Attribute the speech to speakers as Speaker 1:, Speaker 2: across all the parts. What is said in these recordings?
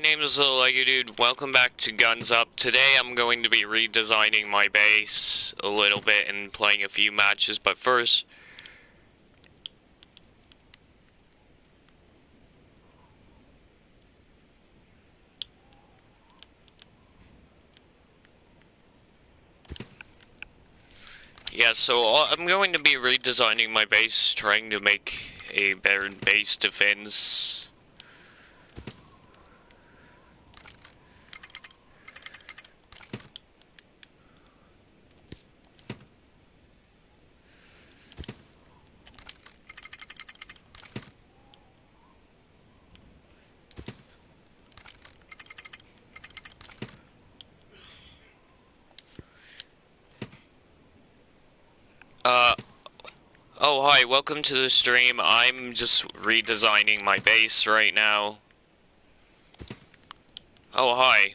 Speaker 1: name is Littlelegodude. Welcome back to Guns Up. Today I'm going to be redesigning my base a little bit and playing a few matches, but first... Yeah, so I'm going to be redesigning my base, trying to make a better base defense. Oh hi, welcome to the stream. I'm just redesigning my base right now. Oh hi.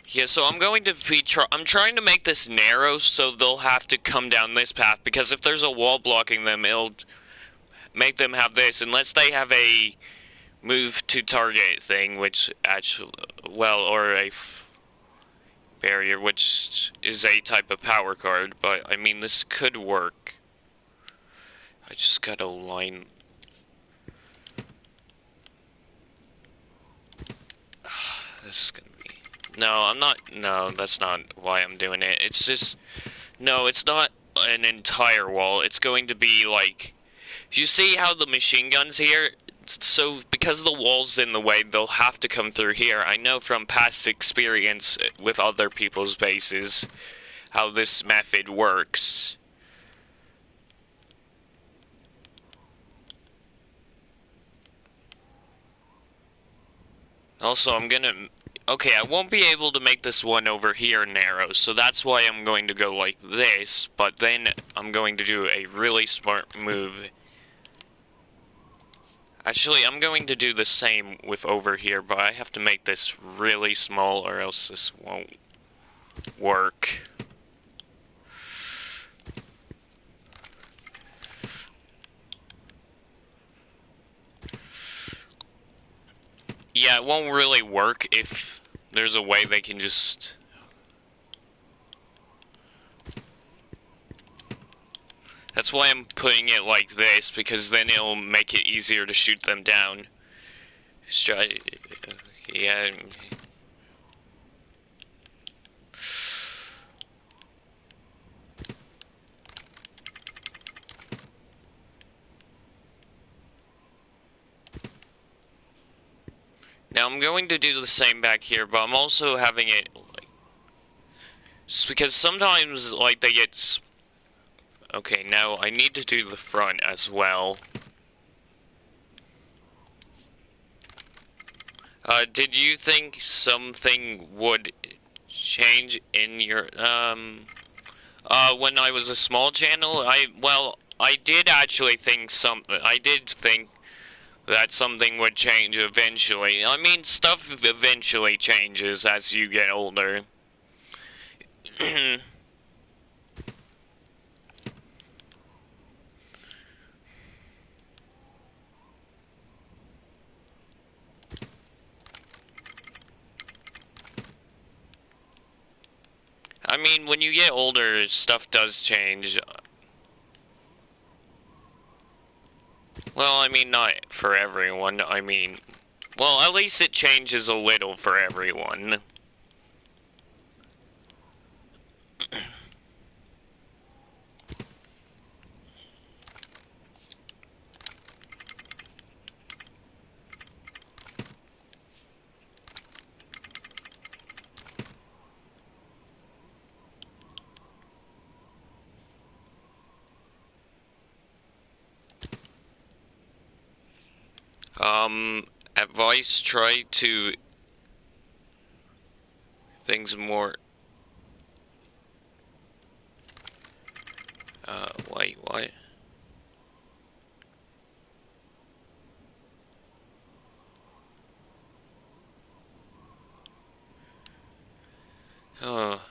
Speaker 1: Yeah, so I'm going to be I'm trying to make this narrow so they'll have to come down this path, because if there's a wall blocking them, it'll make them have this, unless they have a move to target thing, which actually, well, or a barrier, which is a type of power card, but I mean, this could work. I just gotta line... This is gonna be... No, I'm not... No, that's not why I'm doing it. It's just... No, it's not an entire wall. It's going to be like... You see how the machine gun's here? So, because the wall's in the way, they'll have to come through here. I know from past experience with other people's bases how this method works. Also, I'm gonna... Okay, I won't be able to make this one over here narrow, so that's why I'm going to go like this, but then I'm going to do a really smart move. Actually, I'm going to do the same with over here, but I have to make this really small or else this won't work. Yeah, it won't really work if there's a way they can just... That's why I'm putting it like this, because then it'll make it easier to shoot them down. Yeah. Now I'm going to do the same back here, but I'm also having it like... Just because sometimes, like, they get... Okay, now I need to do the front as well. Did you think something would change in your, when I was a small channel? Well, I did actually think I did think that something would change eventually. I mean, stuff eventually changes as you get older. I mean, when you get older, stuff does change. Well, I mean, not for everyone. I mean, well, at least it changes a little for everyone. Advice, try to... Things more... Wait, what? Oh.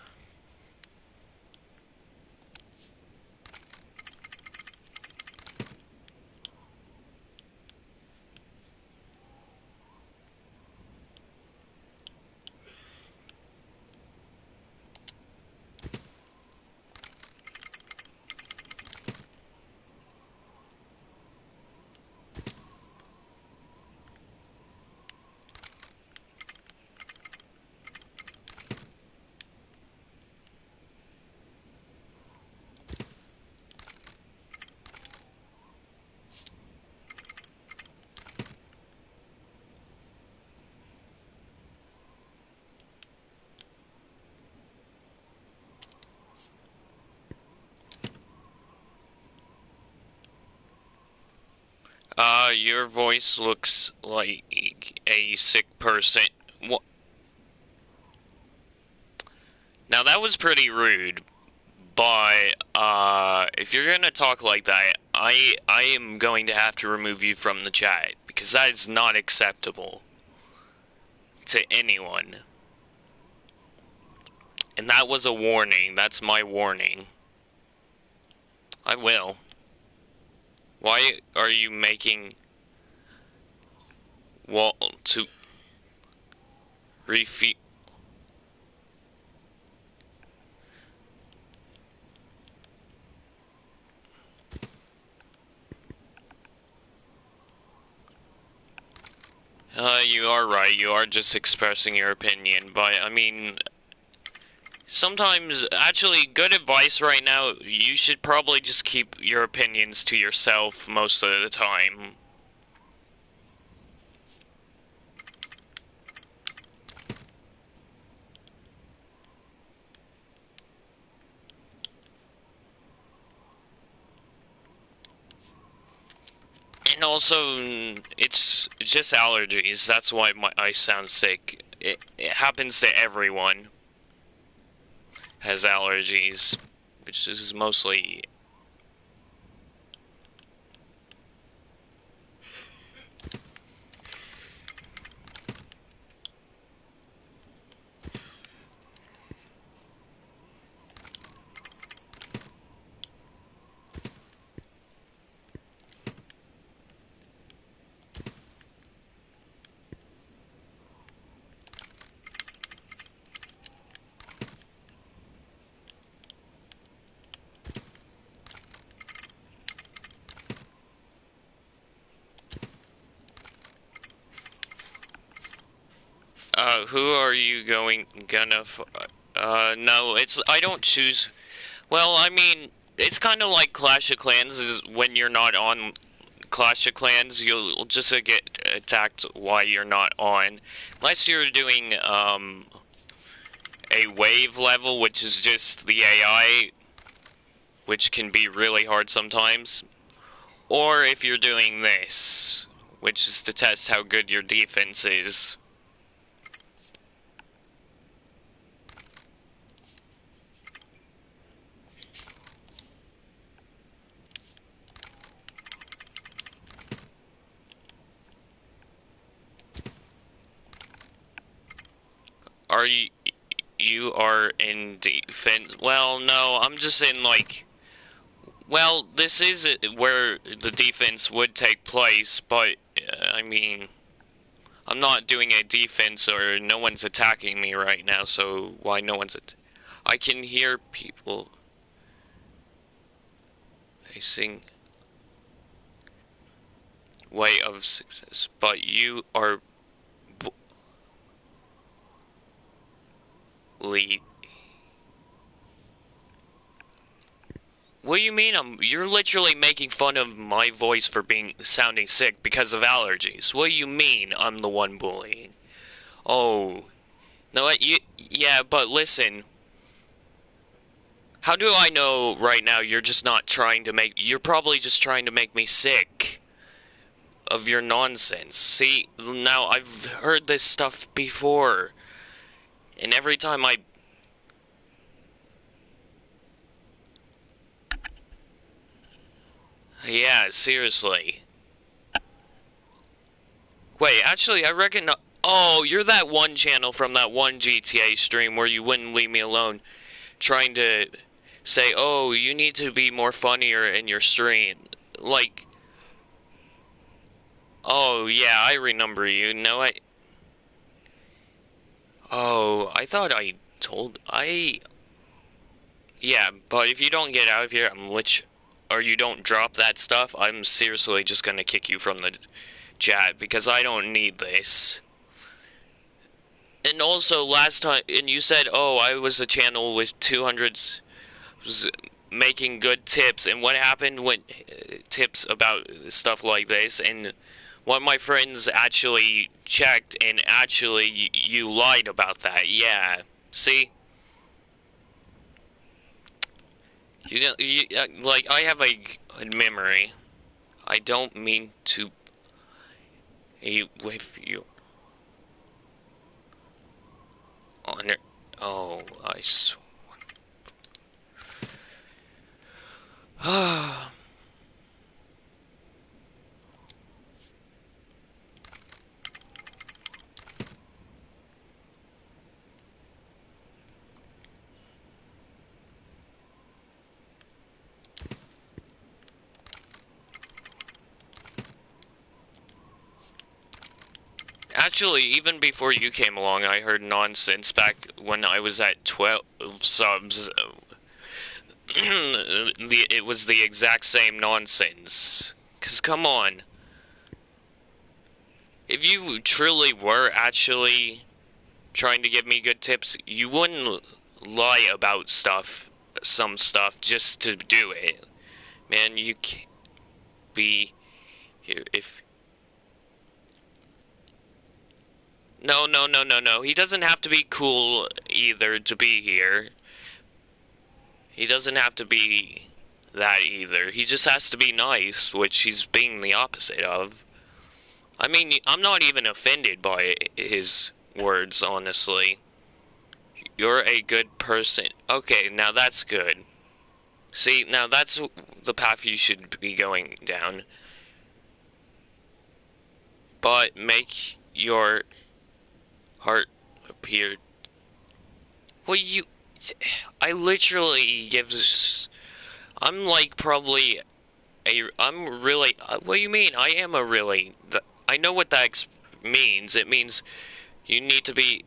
Speaker 1: Your voice looks like a sick person. What? Now that was pretty rude, but, if you're gonna talk like that, I am going to have to remove you from the chat, because that is not acceptable to anyone. And that was a warning. That's my warning. I will. Why are you making wall to refute? You are right. You are just expressing your opinion, but I mean, sometimes, actually, good advice right now, you should probably just keep your opinions to yourself most of the time. And also, it's just allergies. That's why I sound sick. It happens to everyone. Has allergies, which is mostly... who are you gonna no, I don't choose. Well, I mean, it's kind of like Clash of Clans. Is when you're not on Clash of Clans, you'll just get attacked while you're not on, unless you're doing a wave level, which is just the AI, which can be really hard sometimes, or if you're doing this, which is to test how good your defense is. Are you are in defense? Well, no, I'm just in, like, well, this is where the defense would take place, but, I mean, I'm not doing a defense or no one's attacking me right now, so why no one's I can hear people facing way of success, but you are lead. What do you mean? You're literally making fun of my voice for sounding sick because of allergies. What do you mean I'm the one bullying? Oh, no, yeah, but listen. How do I know right now you're just not trying to you're probably just trying to make me sick of your nonsense. See, now I've heard this stuff before, and every time yeah, seriously. Wait, actually, I reckon, oh, you're that one channel from that one GTA stream where you wouldn't leave me alone, trying to say, oh, you need to be more funnier in your stream. Like, oh, yeah, I remember you. No, oh, I thought yeah, but if you don't get out of here, or you don't drop that stuff, I'm seriously just gonna kick you from the chat, because I don't need this. And also, last time, and you said, oh, I was a channel with 200s, was making good tips, and what happened when tips about stuff like this, and one of my friends actually checked, and actually, you lied about that, yeah, see? You know, like, I have a good memory. I don't mean to be with you. Honor. Oh, I swear. Actually, even before you came along, I heard nonsense back when I was at 12 subs. It was the exact same nonsense. 'Cause come on. If you truly were actually trying to give me good tips, you wouldn't lie about some stuff, just to do it. Man, you can't be here if... No, no, no, no, no. He doesn't have to be cool either to be here. He doesn't have to be that either. He just has to be nice, which he's being the opposite of. I mean, I'm not even offended by his words, honestly. You're a good person. Okay, now that's good. See, now that's the path you should be going down. But make your heart appear... Well, I literally gives... I'm like probably I'm really... What do you mean? I am a really... I know what that means. It means you need to be...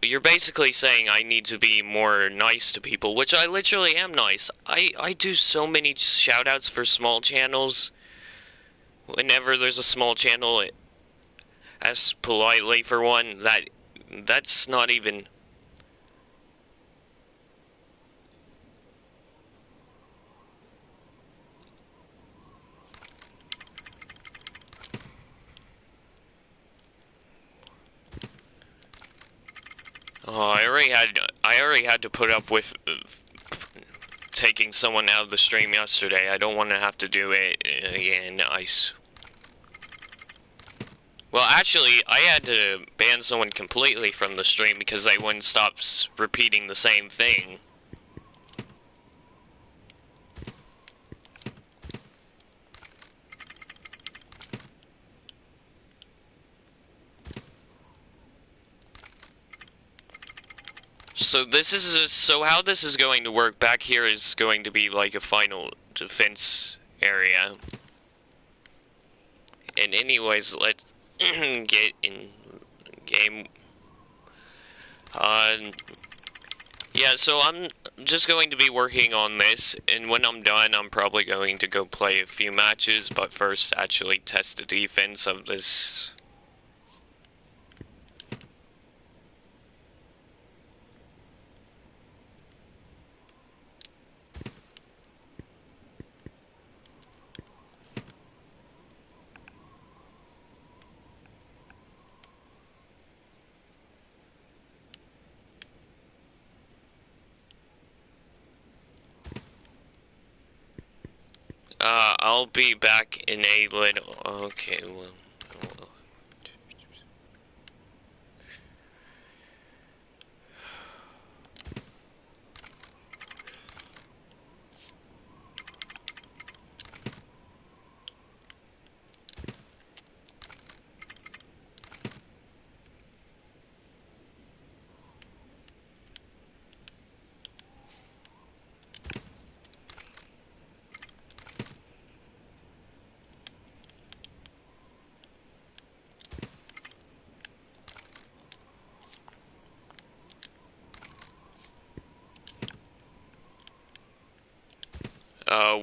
Speaker 1: You're basically saying I need to be more nice to people, which I literally am nice. I do so many shoutouts for small channels. Whenever there's a small channel, ask politely for one. That's not even... Oh, I already had to put up with taking someone out of the stream yesterday. I don't want to have to do it again. Well, actually, I had to ban someone completely from the stream because they wouldn't stop repeating the same thing. So how this is going to work back here is going to be like a final defense area. And anyways, let's get in game. Yeah, so I'm just going to be working on this, and when I'm done, I'm probably going to go play a few matches, but first actually test the defense of this. I'll be back in a little... Okay, well...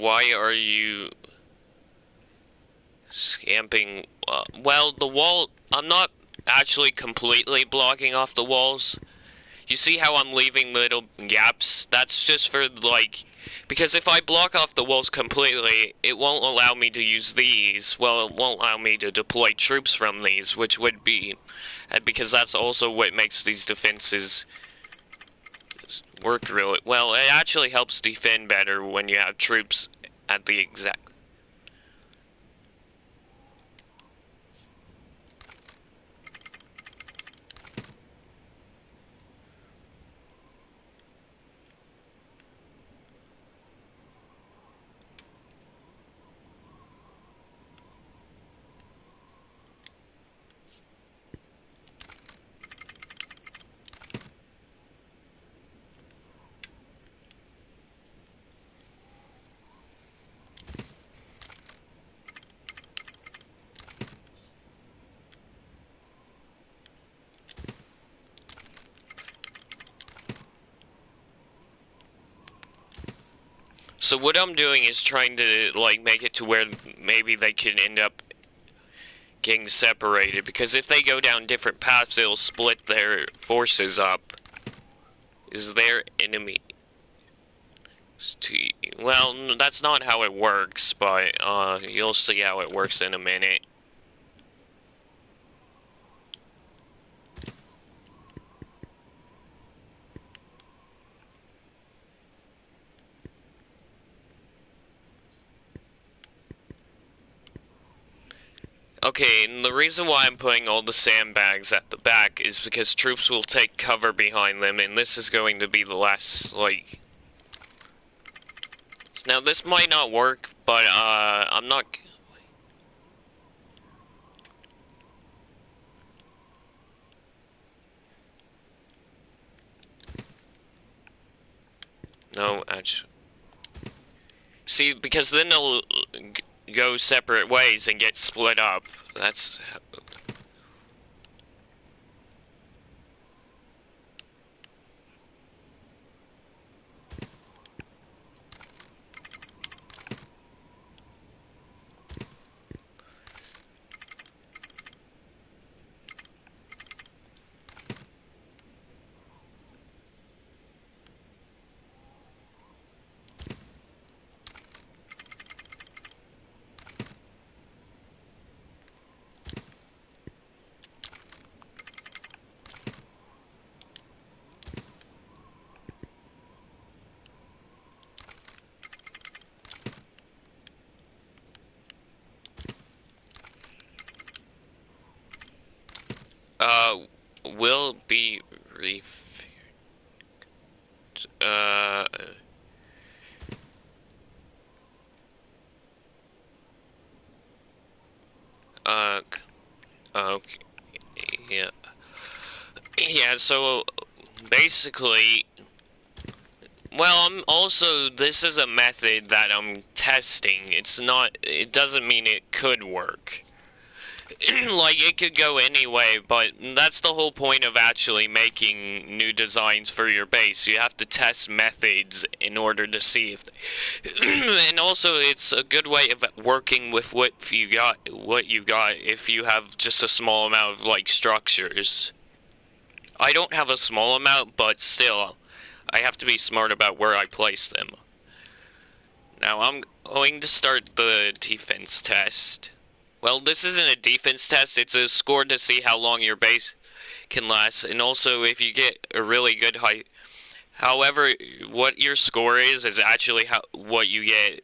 Speaker 1: why are you scamping? Well, the wall, I'm not actually completely blocking off the walls. You see how I'm leaving little gaps? That's just for, like, because if I block off the walls completely, it won't allow me to use these. Well, it won't allow me to deploy troops from these, which would be, because that's also what makes these defenses work really well. It actually helps defend better when you have troops at the exact... So what I'm doing is trying to, like, make it to where maybe they can end up getting separated, because if they go down different paths, it'll split their forces up. Is their enemy... Well, that's not how it works, but, you'll see how it works in a minute. Okay, and the reason why I'm putting all the sandbags at the back is because troops will take cover behind them, and this is going to be the last, like... Now, this might not work, but, I'm not... No, actually... See, because then they'll go separate ways and get split up. That's... will be okay, yeah. Yeah, so, basically, well, this is a method that I'm testing. It doesn't mean it could work. Like, it could go anyway, but that's the whole point of actually making new designs for your base. You have to test methods in order to see if and also, it's a good way of working with what you got if you have just a small amount of, like, structures. I don't have a small amount, but still, I have to be smart about where I place them. Now, I'm going to start the defense test. Well, this isn't a defense test, it's a score to see how long your base can last, and also if you get a really good height. However, what your score is actually what you get.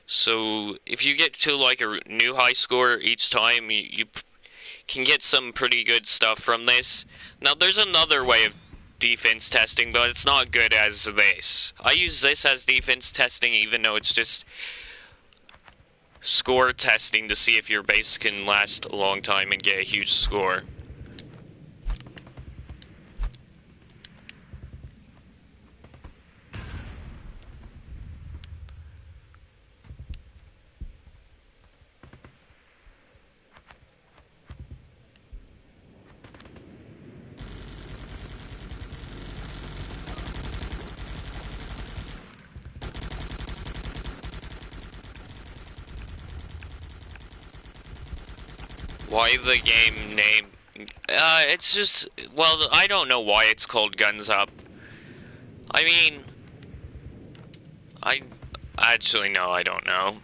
Speaker 1: So, if you get to, like, a new high score each time, you can get some pretty good stuff from this. Now, there's another way of defense testing, but it's not good as this. I use this as defense testing, even though it's just score testing to see if your base can last a long time and get a huge score. Why the game name? It's just, well, I don't know why it's called Guns Up. I mean, actually, no, I don't know.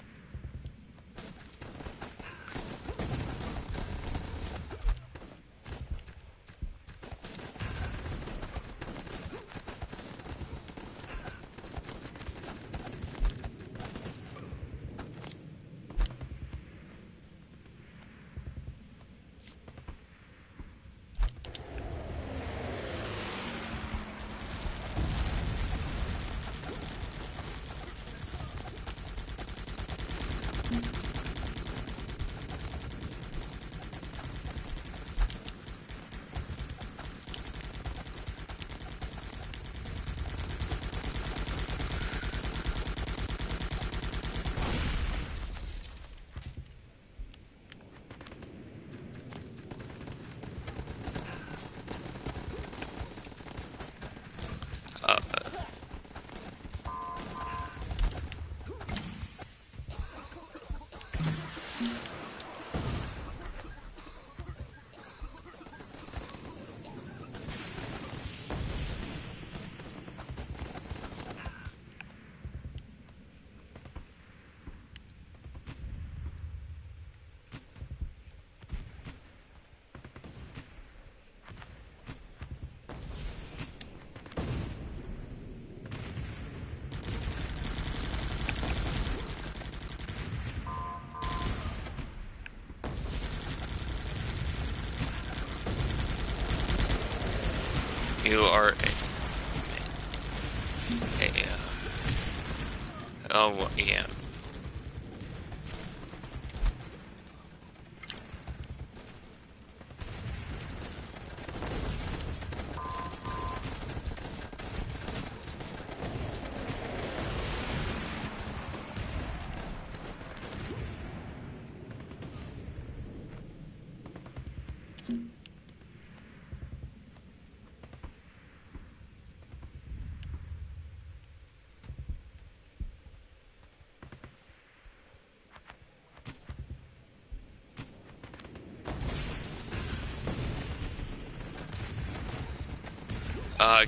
Speaker 1: You are oh, yeah.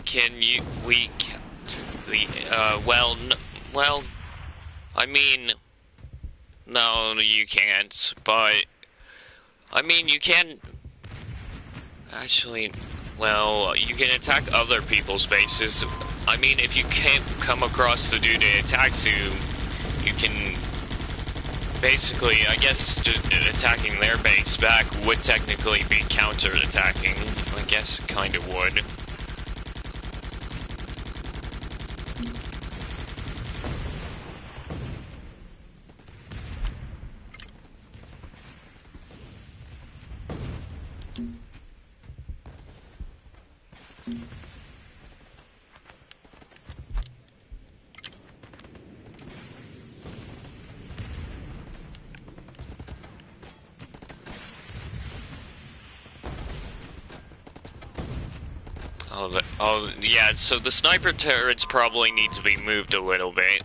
Speaker 1: Can you, well, I mean, no, you can't, but, I mean, you can, actually, well, you can attack other people's bases. I mean, if you can't come across the dude that attacks you, you can, basically, I guess, attacking their base back would technically be counter-attacking. I guess, kind of would. Oh, yeah, so the sniper turrets probably need to be moved a little bit.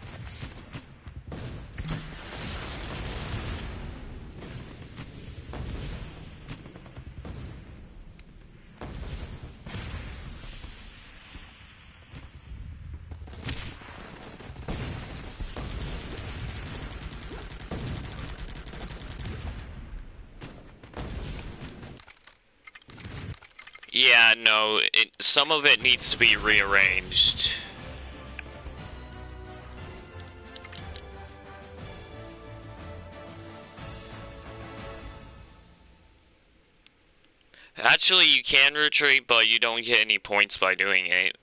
Speaker 1: Yeah, no, some of it needs to be rearranged. Actually, you can retreat, but you don't get any points by doing it.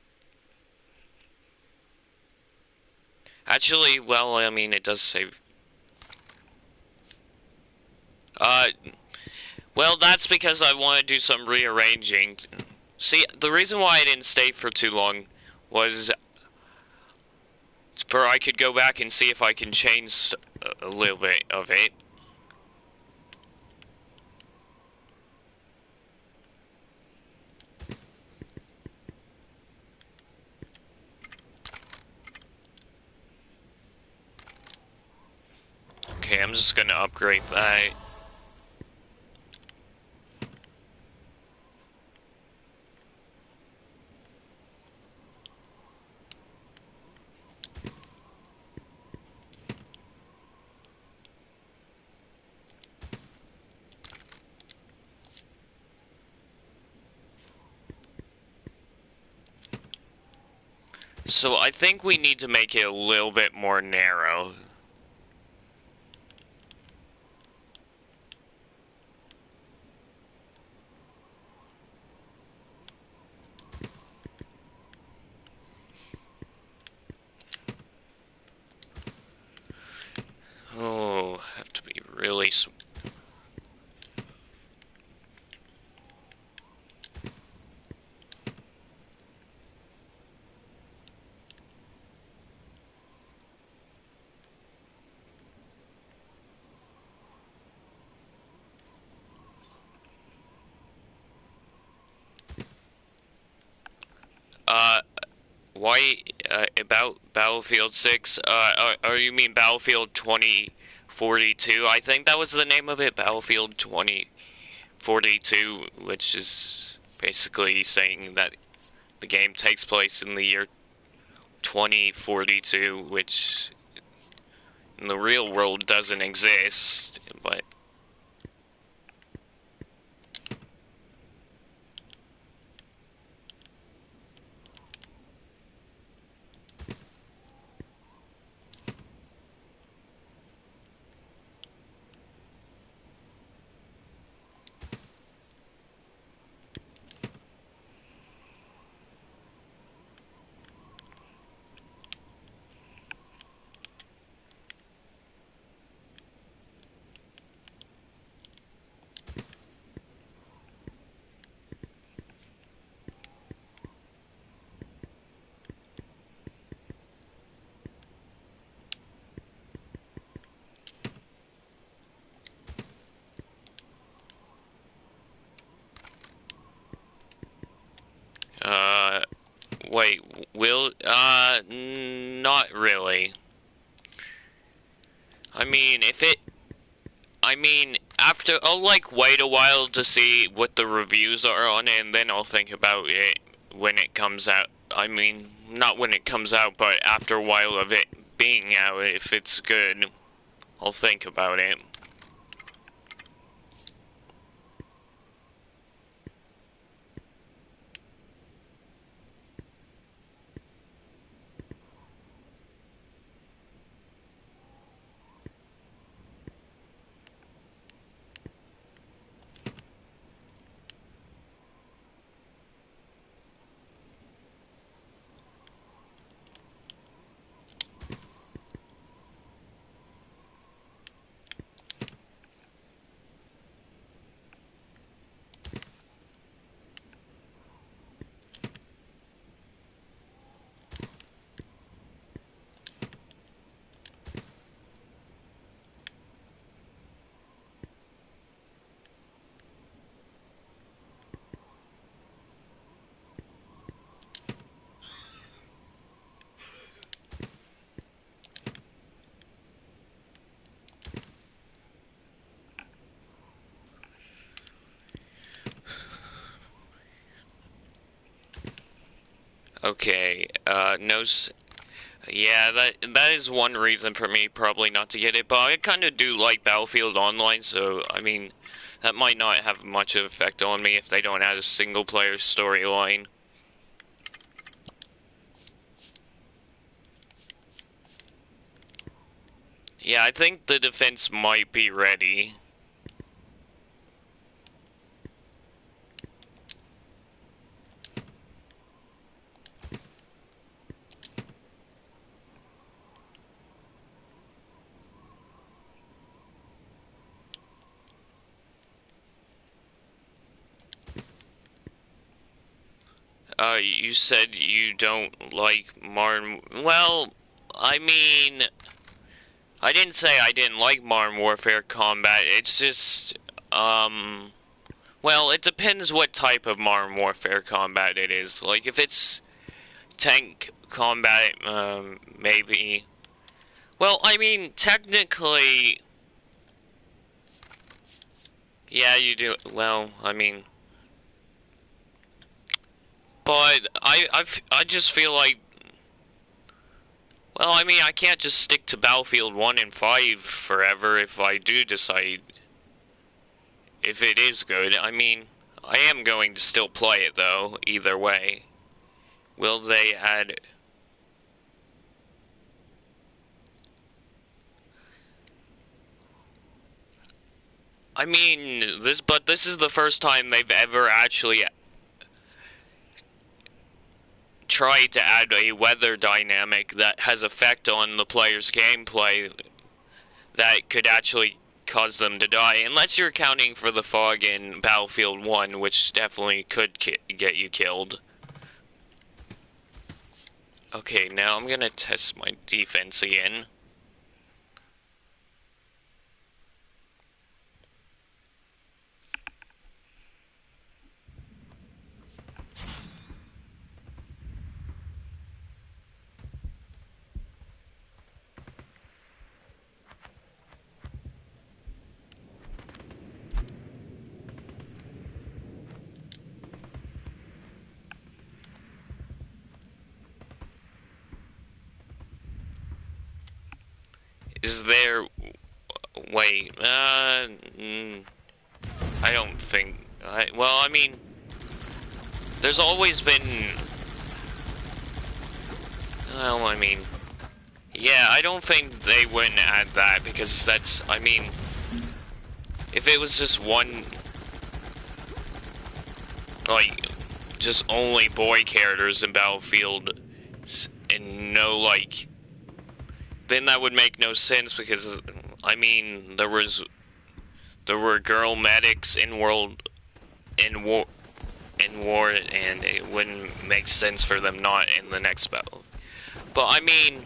Speaker 1: Actually, well, I mean, it does save. Well, that's because I want to do some rearranging. See, the reason why I didn't stay for too long was for I could go back and see if I can change a little bit of it. Okay, I'm just gonna upgrade that. So I think we need to make it a little bit more narrow. Oh, have to be really. Why, about Battlefield 6, or you mean Battlefield 2042? I think that was the name of it, Battlefield 2042, which is basically saying that the game takes place in the year 2042, which in the real world doesn't exist, but... Wait, not really. I mean, after, I'll like wait a while to see what the reviews are on it, and then I'll think about it when it comes out. I mean, not when it comes out, but after a while of it being out, if it's good, I'll think about it. Okay, yeah, that is one reason for me probably not to get it, but I kind of do like Battlefield Online, so, I mean, that might not have much of effect on me if they don't add a single-player storyline. Yeah, I think the defense might be ready. You said you don't like Modern... Well, I mean... I didn't say I didn't like Modern Warfare combat, it's just... Well, it depends what type of Modern Warfare combat it is. Like, if it's tank combat, maybe... Well, I mean, technically... Yeah, you do... Well, I mean... But I just feel like, well, I mean, I can't just stick to Battlefield 1 and 5 forever if I do decide if it is good. I mean, I am going to still play it though, either way. Will they add... I mean, this is the first time they've ever actually try to add a weather dynamic that has effect on the player's gameplay that could actually cause them to die, unless you're accounting for the fog in Battlefield 1, which definitely could get you killed. Okay, now I'm gonna test my defense again. Is there... Wait, I don't think... well, I mean... There's always been... Well, I mean... Yeah, I don't think they wouldn't add that, because that's... I mean... If it was just one... Like... Just only boy characters in Battlefield... And no, like... Then that would make no sense, because... I mean, there were girl medics in war, and it wouldn't make sense for them not in the next battle. But I mean,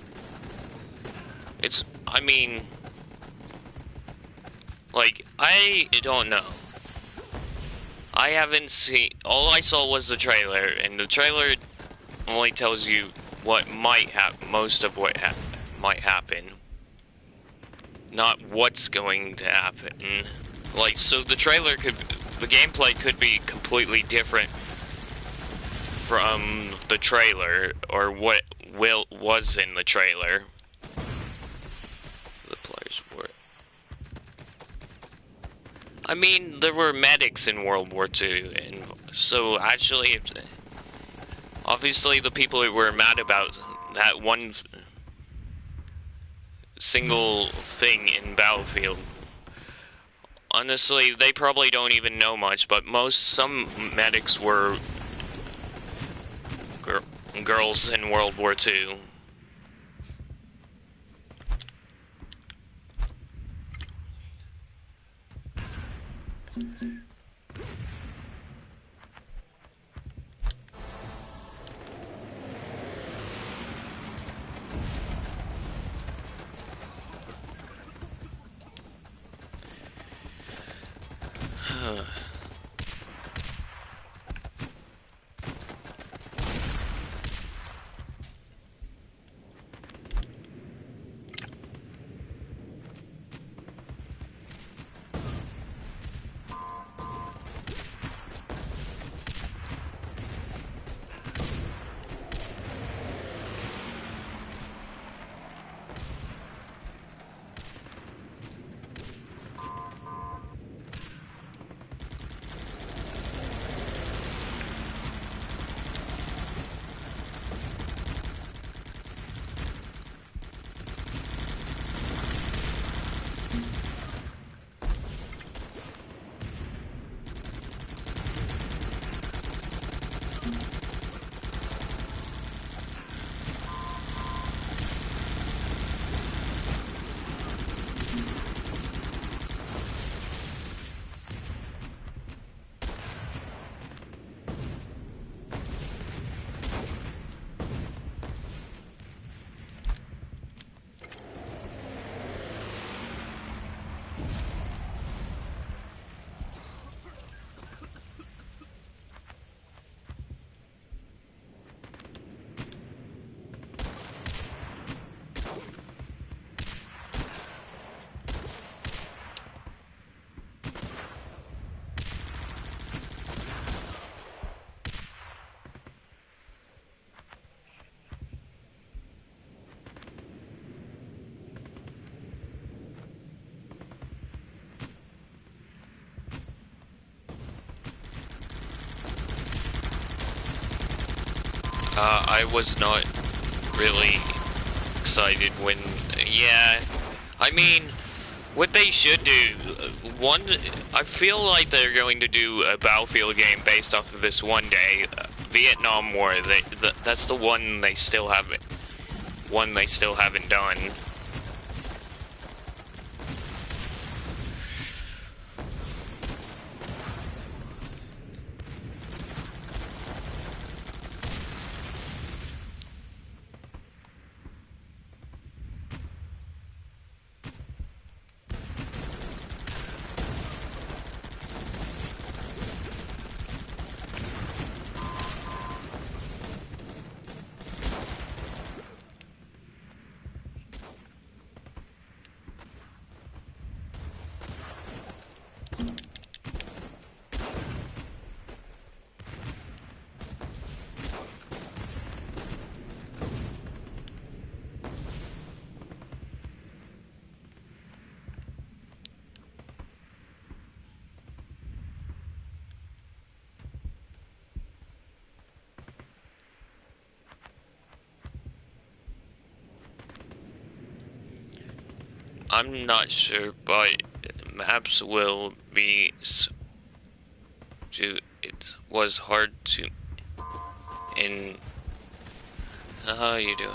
Speaker 1: like, I don't know. I haven't seen, all I saw was the trailer, and the trailer only tells you what might happen, most of what might happen, not what's going to happen. Like, so the gameplay could be completely different from the trailer, or what was in the trailer. The players were... I mean, there were medics in World War II, and so actually, obviously the people who were mad about that one single thing in Battlefield, honestly, they probably don't even know much, but some medics were girls in World War II. I was not really excited when, yeah, I mean, what they should do, I feel like they're going to do a Battlefield game based off of this one day, Vietnam War. That's the one they still haven't done. I'm not sure, but maps will be. It was hard to. How you doing?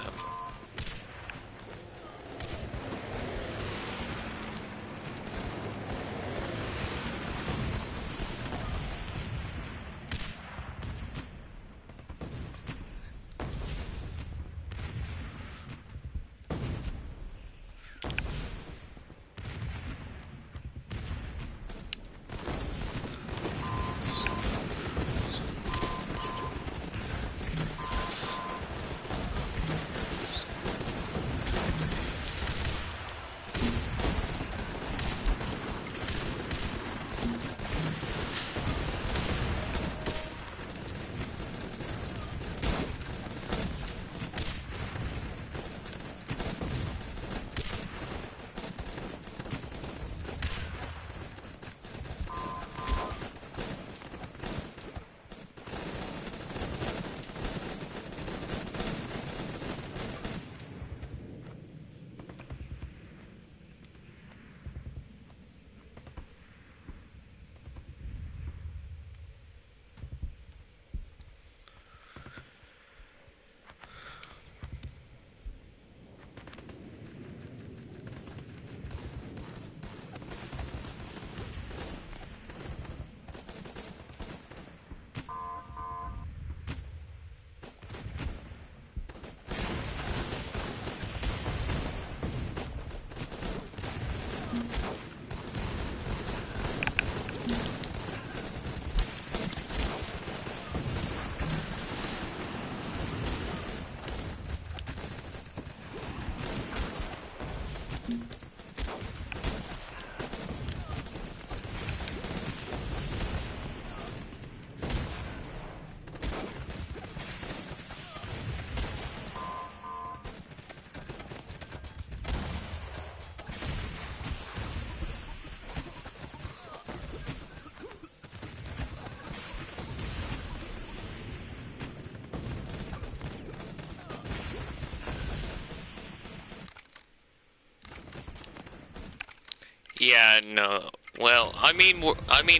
Speaker 1: Yeah, no. Well, I mean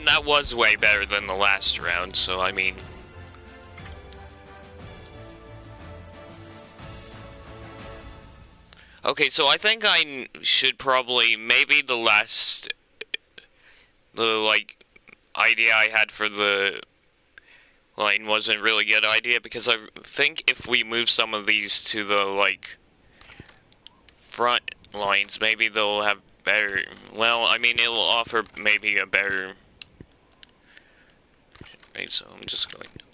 Speaker 1: that was way better than the last round, so I mean. Okay, so I think I should probably, maybe the like, idea I had for the line wasn't a really good idea, because I think if we move some of these to the, like, front lines, maybe they'll have better, well, I mean, it'll offer maybe a better, right, so I'm just going to.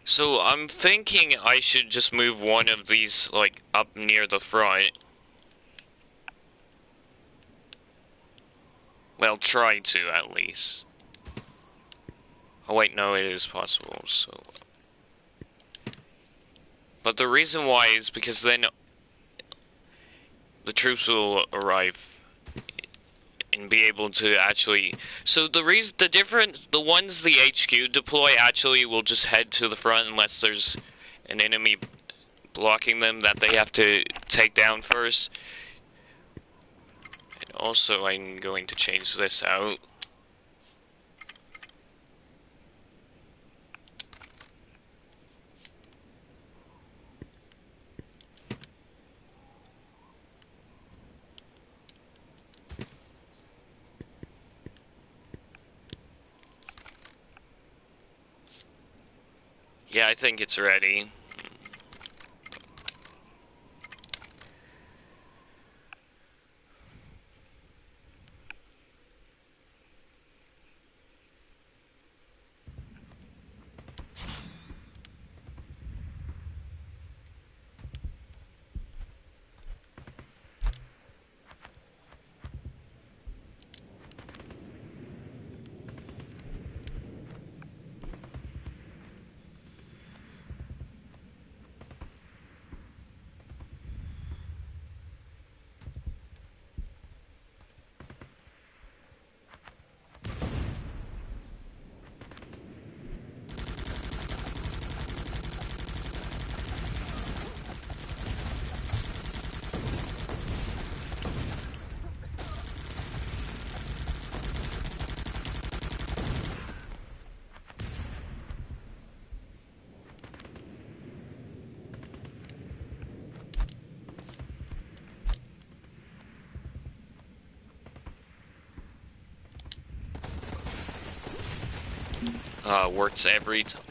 Speaker 1: So I'm thinking I should just move one of these, like, up near the front. Well, try to, at least. Oh wait, no, it is possible, so. But the reason why is because then the troops will arrive and be able to actually. So the ones the HQ deploy actually will just head to the front unless there's an enemy blocking them that they have to take down first. And also, I'm going to change this out. Yeah, I think it's ready. Works every time.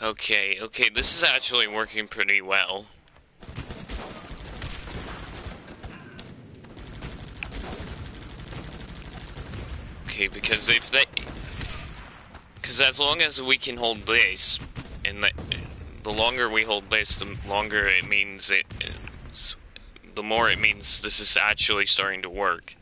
Speaker 1: Okay, this is actually working pretty well. Okay, because as long as we can hold this, and the longer we hold this, the longer it means the more it means this is actually starting to work.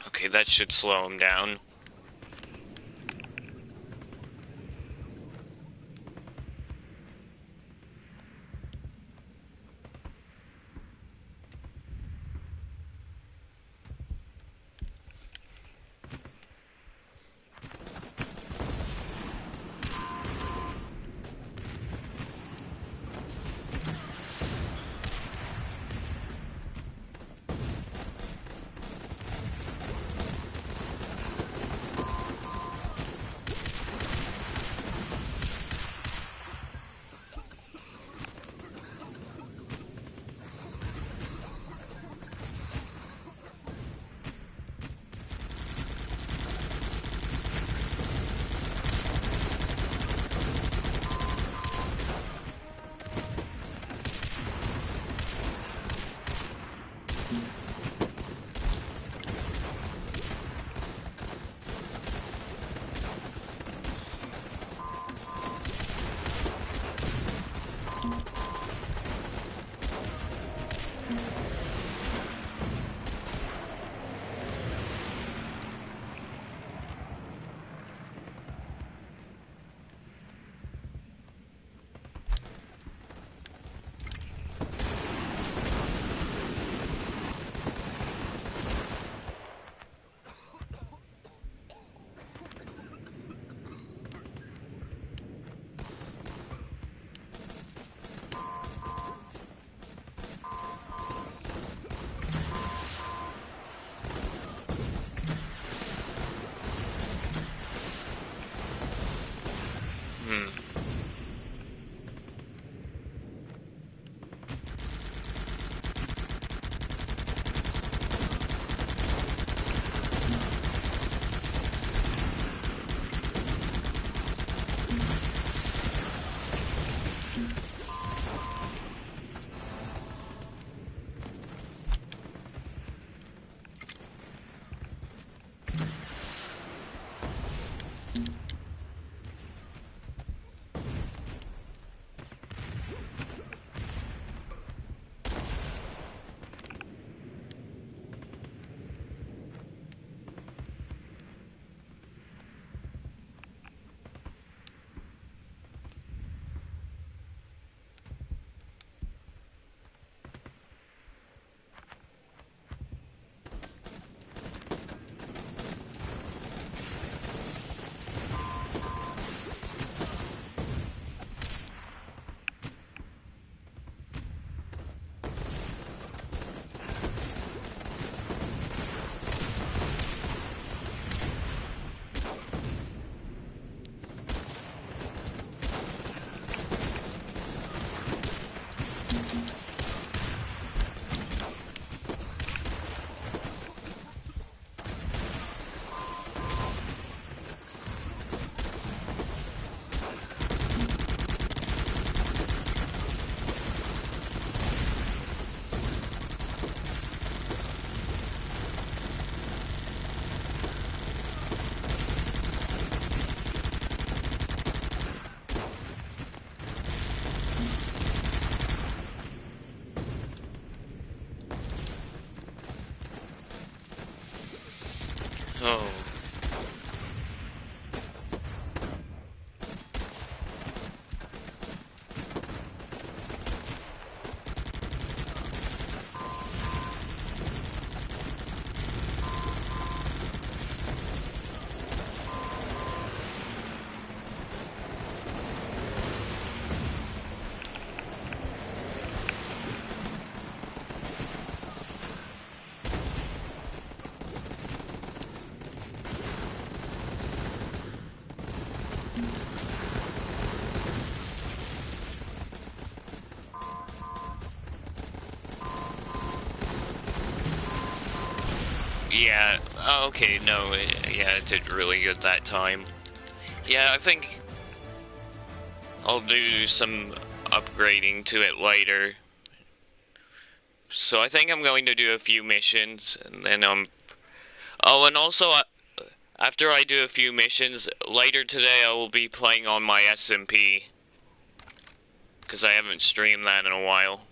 Speaker 1: Okay, that should slow him down. Oh. Yeah, okay, no, yeah, it did really good that time. Yeah, I think I'll do some upgrading to it later. So I think I'm going to do a few missions, and then oh, and also, after I do a few missions, later today I will be playing on my SMP. Because I haven't streamed that in a while.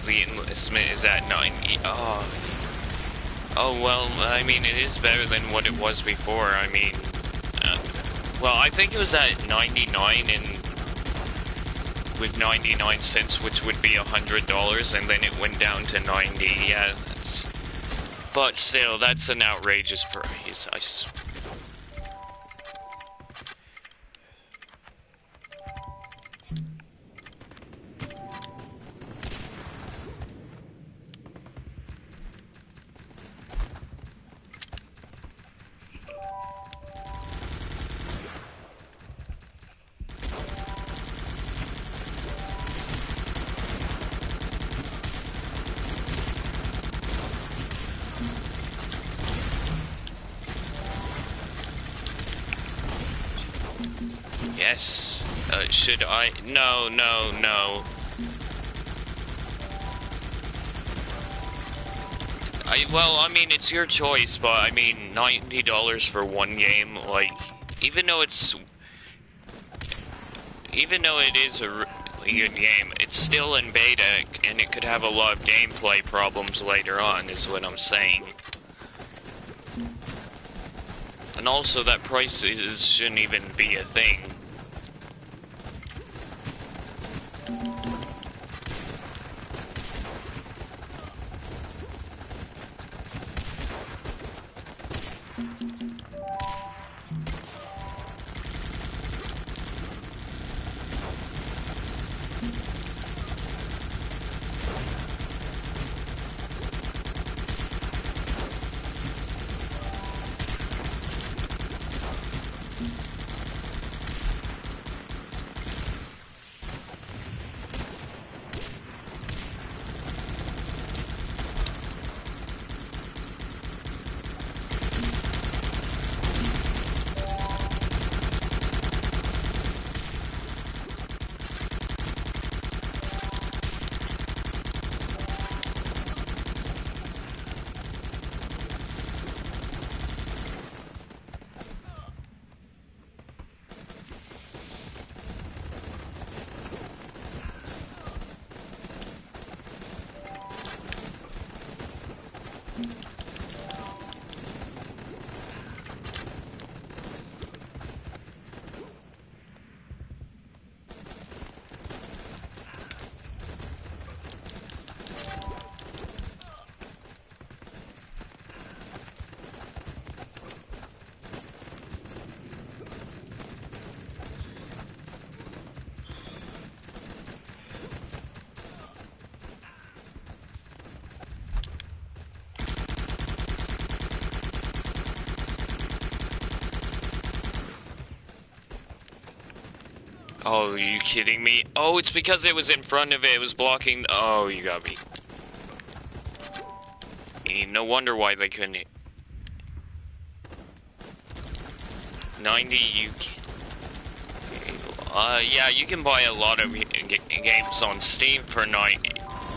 Speaker 1: The enlistment is at 90. Oh, well, I mean, it is better than what it was before. I mean, well, I think it was at 99 and with 99 cents, which would be $100, and then it went down to 90. Yeah, but still, that's an outrageous price. Yes. Should I? No. Well, I mean, it's your choice, but I mean, $90 for one game, like, even though it is a really good game, it's still in beta, and it could have a lot of gameplay problems later on, is what I'm saying. And also, that price shouldn't even be a thing. Oh, are you kidding me? Oh, it's because it was in front of it. It was blocking. Oh, you got me. No wonder why they couldn't hit. 90, you can... yeah, you can buy a lot of games on Steam for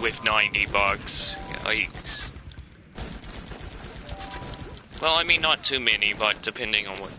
Speaker 1: with 90 bucks. Yikes. Well, I mean, not too many, but depending on what...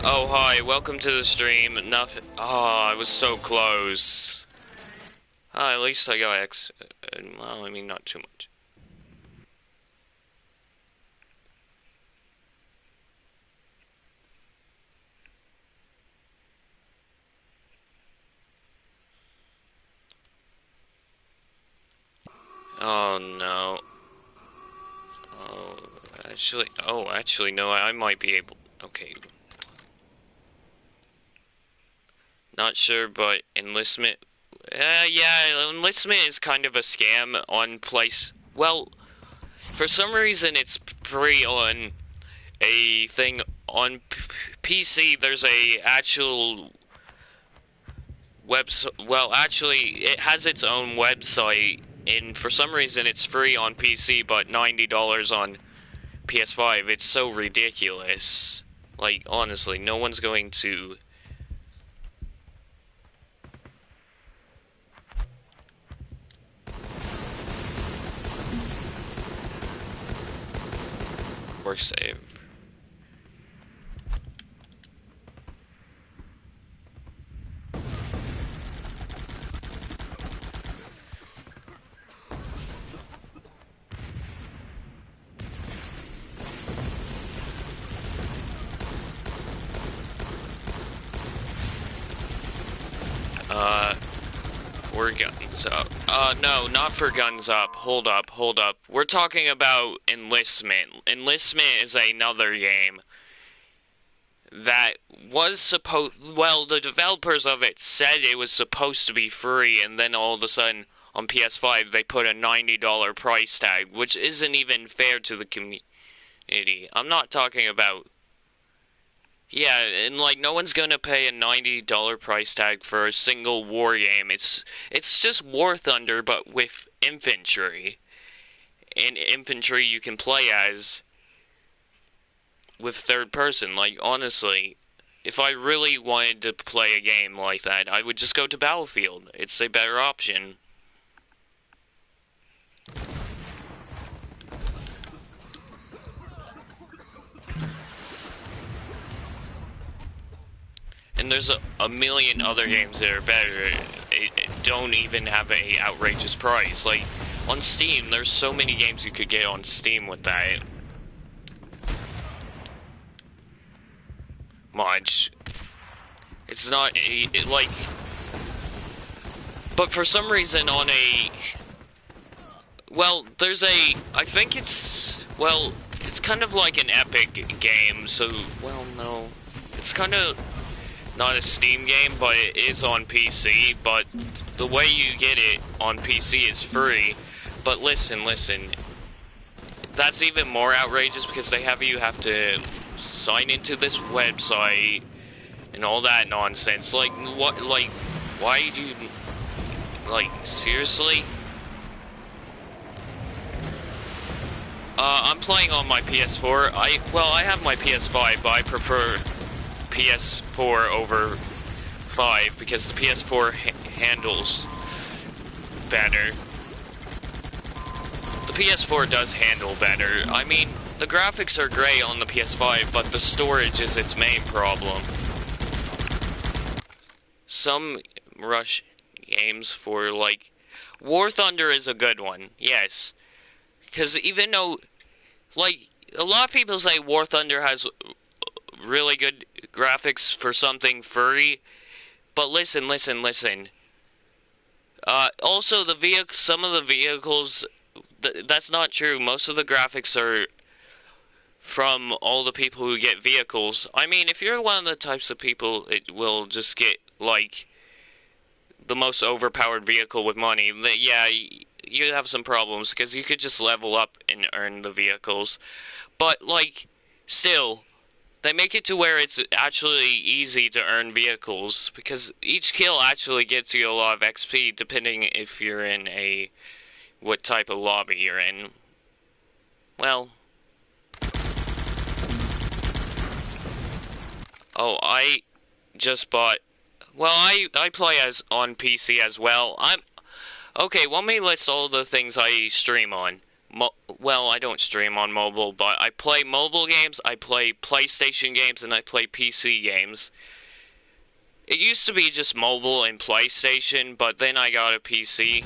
Speaker 1: Oh, hi, welcome to the stream. Nothing. Oh, I was so close. At least I got X. Well, I mean, not too much. Oh, no. Actually, no, I might be able... Okay. Not sure, but enlistment... yeah, enlistment is kind of a scam on place... Well, for some reason it's free on a thing on PC. There's a actual website... Well, actually, it has its own website, and for some reason it's free on PC, but $90 on PS5. It's so ridiculous. Like, honestly, no one's going to... Work save. For guns up. No, not for guns up. Hold up. We're talking about enlistment. Enlistment is another game that was supposed... Well, the developers of it said it was supposed to be free, and then all of a sudden, on PS5, they put a $90 price tag, which isn't even fair to the community. I'm not talking about... Yeah, and like, no one's gonna pay a $90 price tag for a single war game. It's just War Thunder, but with infantry. And infantry you can play as with third person. Like, honestly, if I really wanted to play a game like that, I would just go to Battlefield. It's a better option. And there's a million other games that are better. It don't even have a outrageous price. Like, on Steam, there's so many games you could get on Steam with that. Much. It's not like... But for some reason on a... Well, there's a... I think it's... Well, it's kind of like an Epic game, so... Well, no. It's kind of... Not a Steam game, but it is on PC, but the way you get it on PC is free. But listen, that's even more outrageous because you have to sign into this website and all that nonsense. Like, what, like, why do you, like, seriously? I'm playing on my PS4. I have my PS5, but I prefer PS4 over 5 because the PS4 handles better. The PS4 does handle better. I mean, the graphics are great on the PS5, but the storage is its main problem. Some rush games for, like, War Thunder is a good one, yes. Because even though, like, a lot of people say War Thunder has really good graphics for something furry, but listen. Also, some of the vehicles, that's not true. Most of the graphics are from all the people who get vehicles. I mean, if you're one of the types of people it will just get, like, the most overpowered vehicle with money, yeah, you have some problems, because you could just level up and earn the vehicles. But, like, still, they make it to where it's actually easy to earn vehicles, because each kill actually gets you a lot of XP, depending if you're in what type of lobby you're in. Well... Oh, I just bought... Well, I play on PC as well. Okay, let me list all the things I stream on. Well, I don't stream on mobile, but I play mobile games, I play PlayStation games, and I play PC games. It used to be just mobile and PlayStation, but then I got a PC.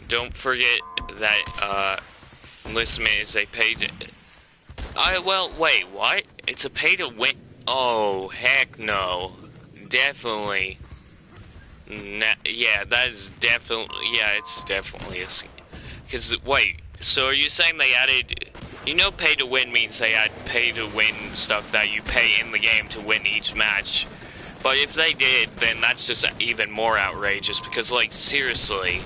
Speaker 1: Don't forget that enlistment is a paid. Well, wait, what? It's a pay to win. Oh, heck no! Definitely. Yeah, that is definitely. Yeah, it's definitely a. Because wait, so are you saying they added? You know, pay to win means they add pay to win stuff that you pay in the game to win each match But if they did, then that's just even more outrageous, because, like, seriously.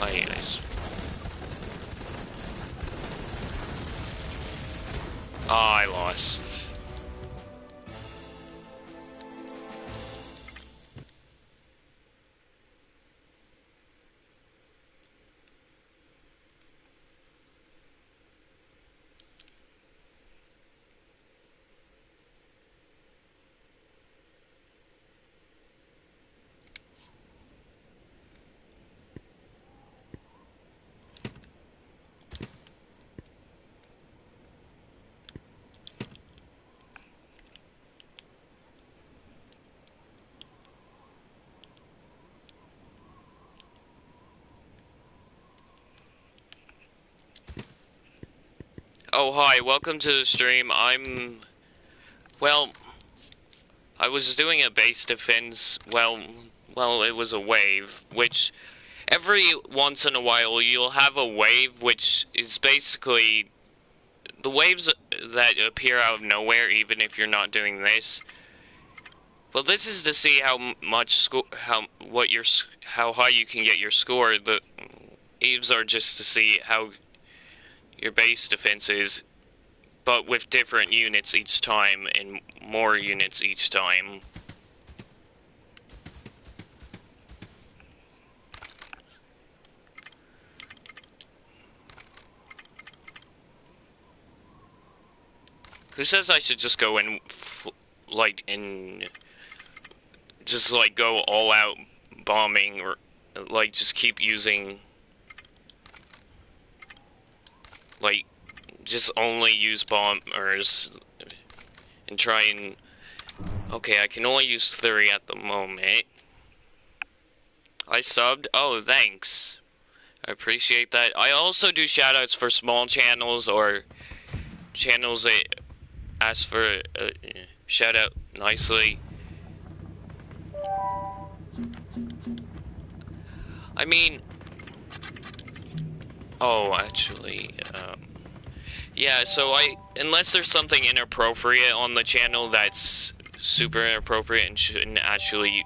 Speaker 1: Anyways. Oh, I lost. Oh, hi, welcome to the stream. Well, I was doing a base defense, well, it was a wave, which every once in a while you'll have a wave which is basically the waves that appear out of nowhere, even if you're not doing this. Well, this is to see how much how high you can get your score. The waves are just to see how your base defense is, but with different units each time and more units each time. Who says I should just go in, just like go all out bombing, or like just keep using, like, just only use bombers and try and, okay, I can only use 3 at the moment. I subbed? Oh, thanks. I appreciate that. I also do shoutouts for small channels or channels that ask for a shoutout nicely. I mean, oh, actually, yeah, so unless there's something inappropriate on the channel that's super inappropriate and shouldn't actually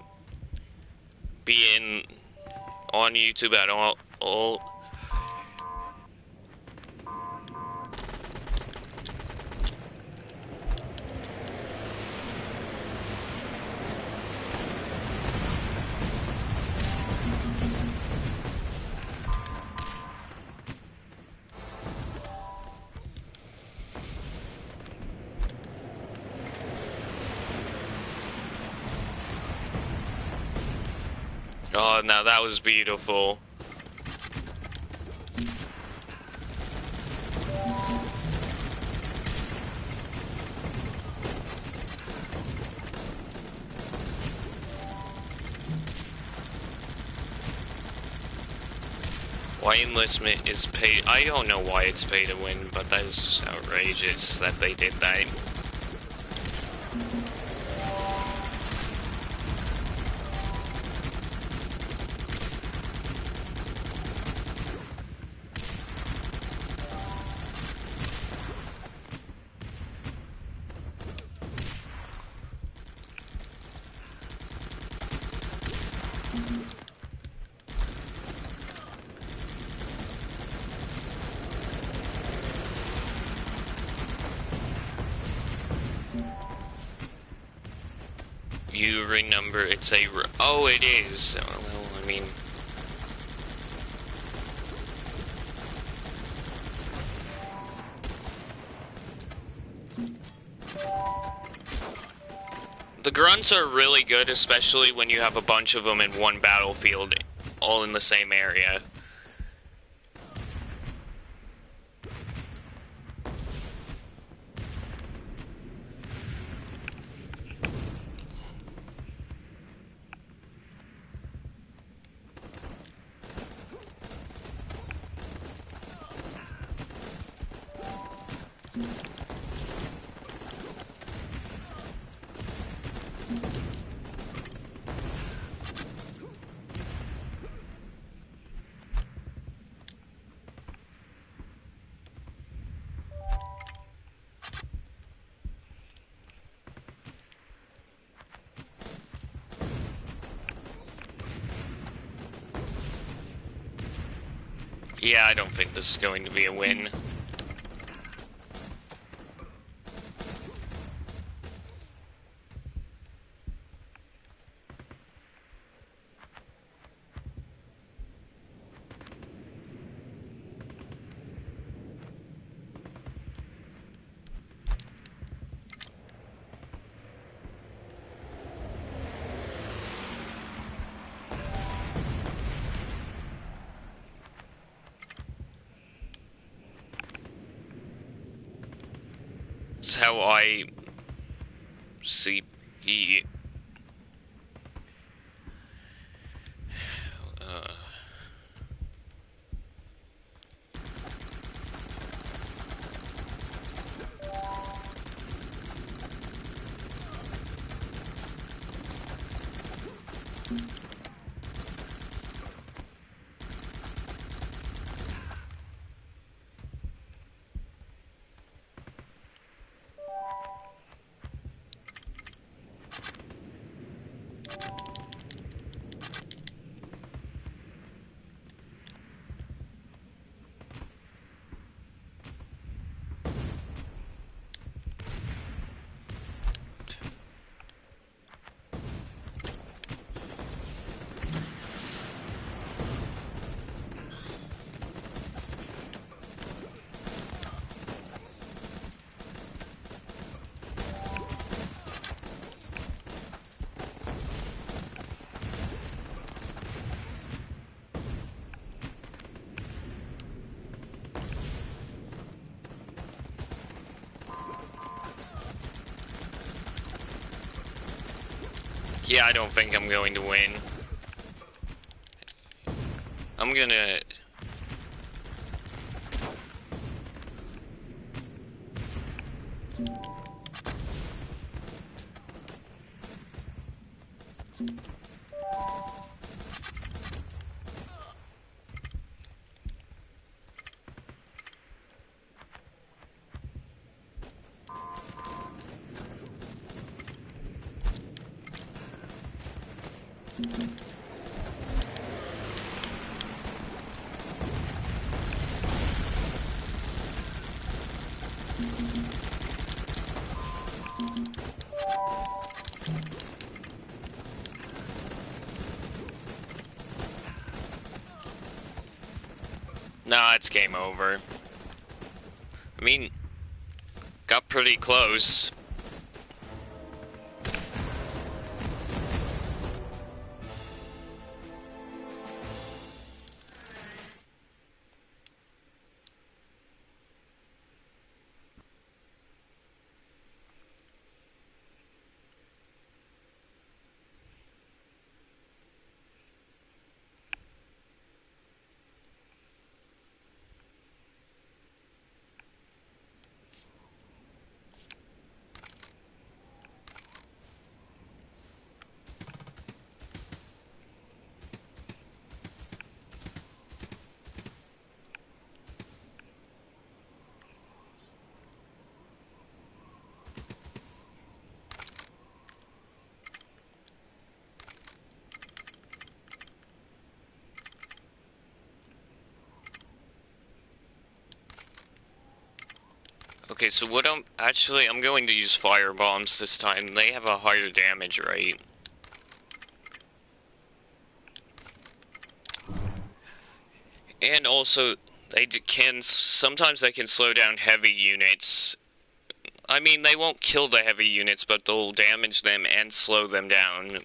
Speaker 1: be on YouTube at all. Oh, now that was beautiful. Why enlistment is paid? I don't know why it's pay to win, but that is just outrageous that they did that. Ring number, it's a, oh, it is. Well, I mean, the grunts are really good, especially when you have a bunch of them in one battlefield, all in the same area. Yeah, I don't think this is going to be a win. That's how I see it. Yeah, I don't think I'm going to win. I'm gonna... Nah, it's game over. I mean, got pretty close. Okay, so what I'm going to use fire bombs this time. They have a higher damage rate. And also, sometimes they can slow down heavy units. I mean, they won't kill the heavy units, but they'll damage them and slow them down.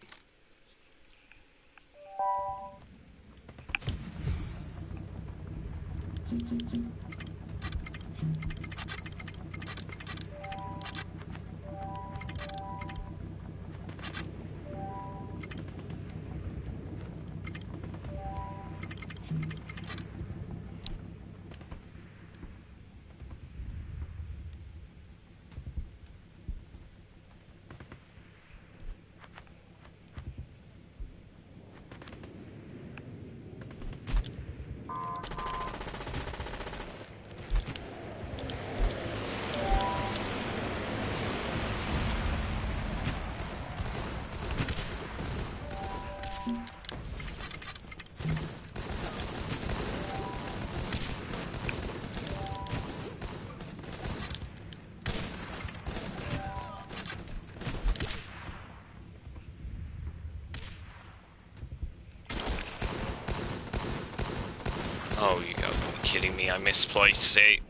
Speaker 1: Oh, you gotta be kidding me, I misplaced it.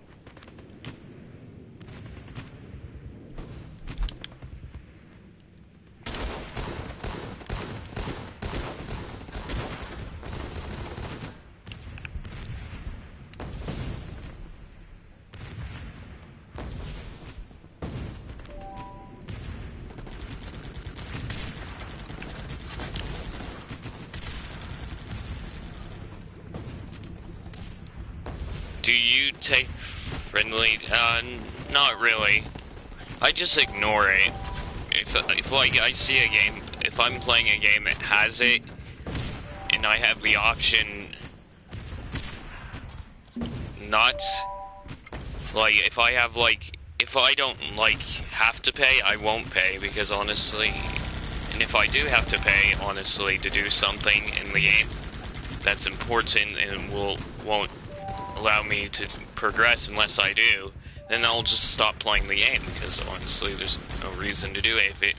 Speaker 1: Do you take friendly? Not really. I just ignore it. If like I see a game, if I'm playing a game that has it, and I have the option not, like, if I have like, if I don't like have to pay, I won't pay, because honestly, and if I do have to pay, honestly, to do something in the game that's important and won't allow me to progress unless I do, then I'll just stop playing the game, because honestly there's no reason to do it if it...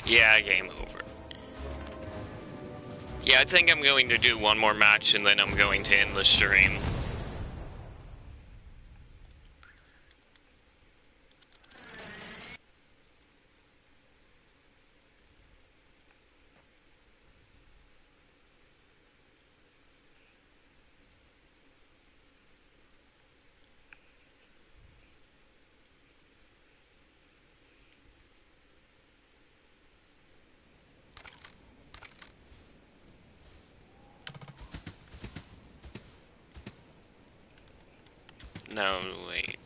Speaker 1: Yeah, game over. Yeah, I think I'm going to do one more match and then I'm going to end the stream. No, wait.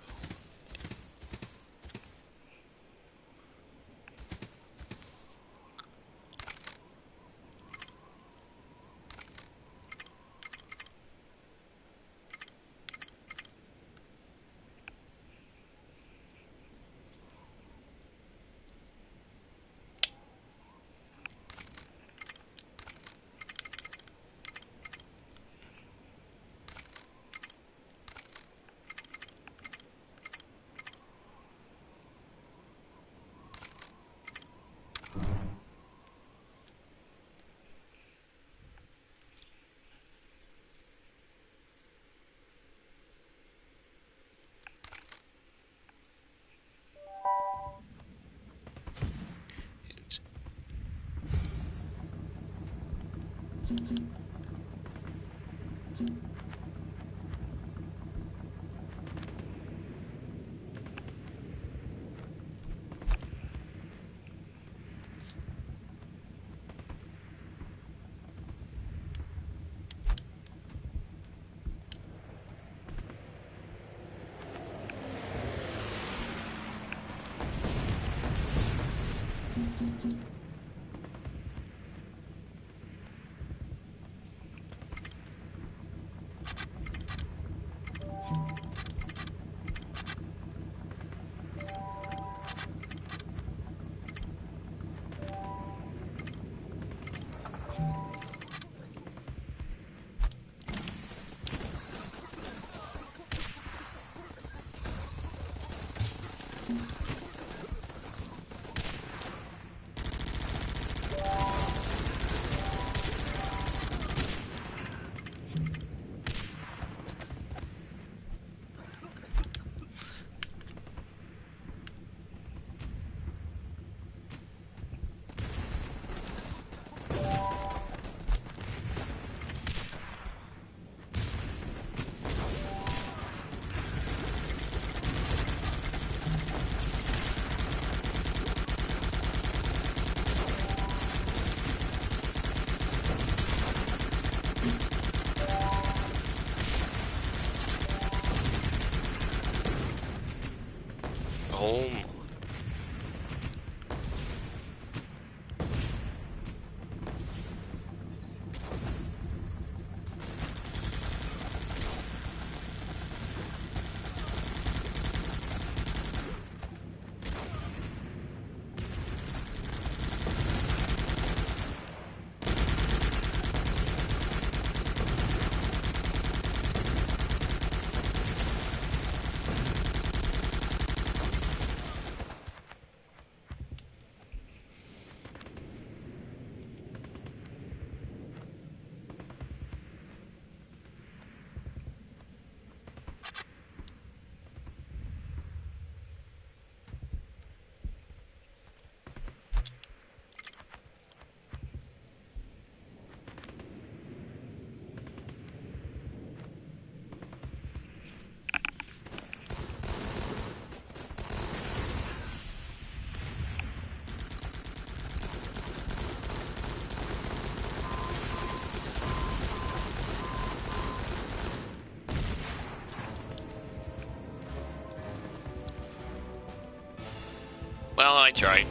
Speaker 1: Well, I tried.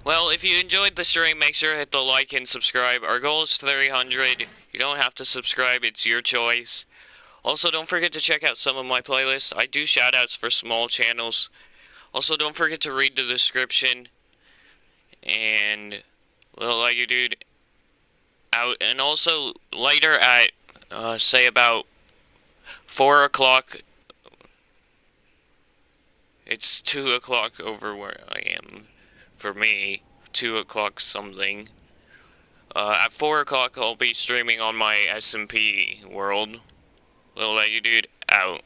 Speaker 1: Well, if you enjoyed the stream, make sure to hit the like and subscribe. Our goal is 300. You don't have to subscribe, it's your choice. Also, don't forget to check out some of my playlists. I do shoutouts for small channels. Also, don't forget to read the description. And Littlelegudude out. And also, later at, say about 4 o'clock. It's 2 o'clock over where I am. For me, 2 o'clock something. At 4 o'clock, I'll be streaming on my SMP world. Littlelegudude out.